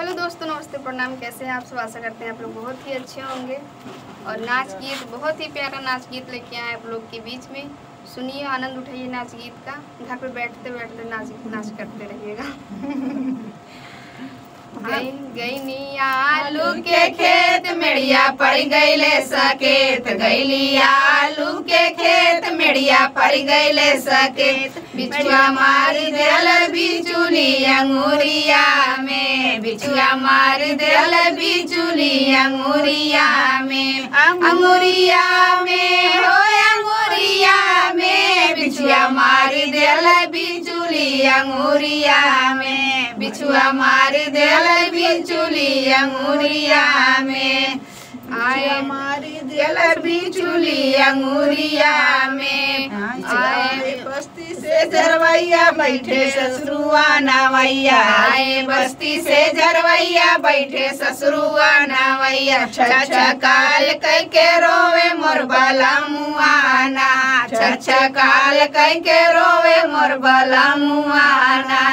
Hello दोस्तों, नमस्ते, प्रणाम। कैसे हैं आप सब? आशा करते हैं आप लोग बहुत ही अच्छे होंगे। और नाच गीत, बहुत ही प्यारा नाच गीत लेके आए आप लोग के बीच में। सुनिए, आनंद उठाइए नाच गीत का। घर पे बैठते बैठते नाच करते रहिएगा। गई आलू के खेत मेड़िया पड़ गईले सकेत, गईली आलू के खेत मेड़िया पड़ गईले सकेत। बिछुआ मार देल बिचुली अंगूरिया में, बिछुआ मार देल बिचुली अंगूरिया में, अंगूरिया में हो अंगूरिया में। बिछुआ मार देल बिचुली अंगूरिया में, बिछुआ मार देल बिचुली अंगूरिया में। आए मारी देल बिचुली अंगूरिया में। आए बस्ती से झरवैया बैठे ससुरुआ नवैया, आए बस्ती से झरवैया बैठे ससुरुआ नवैया। छछा काल कह के रोवे मोर बाला मुआना, छछा काल कह के रोवे मोर बाला मुआना।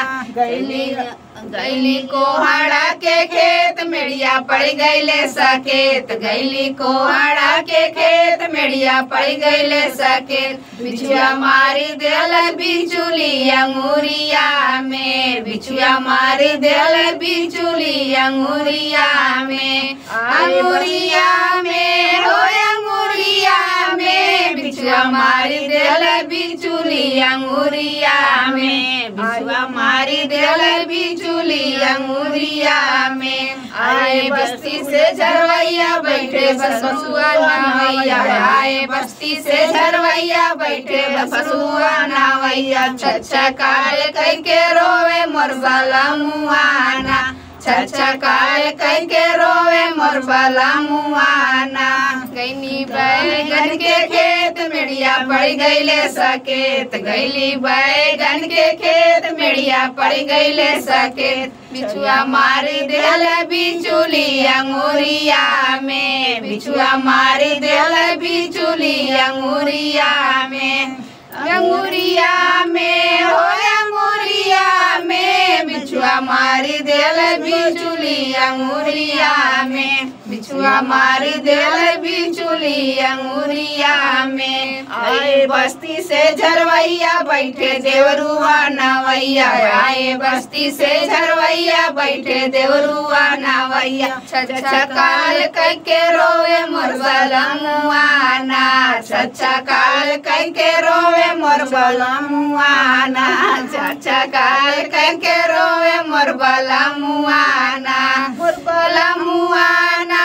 गईली कोहड़ा के खेत मेड़िया पड़ गईले सकेत, गईली कोहड़ा के खेत मेड़िया पड़ गईले सकेत। बिछुआ मारी देल बिचुली अंगूरिया में, बिछुआ मारी देल बिचुली अंगूरिया में, अंगूरिया में हो अंगूरिया में। बिछुआ मारी देल बिचुली अंगूरिया में, बिछुआ मारी देल बिचुली अंगूरिया में। आए बस्ती से झरवैया बैठे बसुआ नवैया, आए बस्ती से झरवैया बैठे बसुआ नवैया। छछा काल कह के रोवे मोर बाला मुआना, छछा काल कह के रोवे मोर बाला मुआना। गईली बैगन के खेत मेड़िया पड़ गईले सकेत, गईली बैगन के खेत मेड़िया पड़ गईले सकेत। बिछुआ मारी देल बिचुली अंगूरिया में, बिछुआ मारी देल बिचुली अंगूरिया में, अंगूरिया में हो अंगूरिया में। बिछुआ मारी देल बिचुली अंगूरिया में, बिछुआ मारी देल बिचुली अंगूरिया में। आए बस्ती से झरवैया बैठे देवरुआ नवैया, आए बस्ती से झरवैया बैठे देवरुआ नवैया। छछा काल कह के रोवे मोर बाला मुआना, छछा काल कह के रोवे मोर बाला मुआना, छछा काल कह के रोवे मोर बाला मुआना, मोर बाला मुआना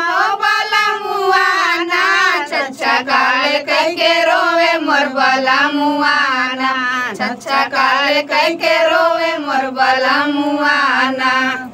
हो बाला मुआना। छछा काल कह के रोवे मोर बाला मुआना, छछा काल कह के रोवे मोर बाला मुआना।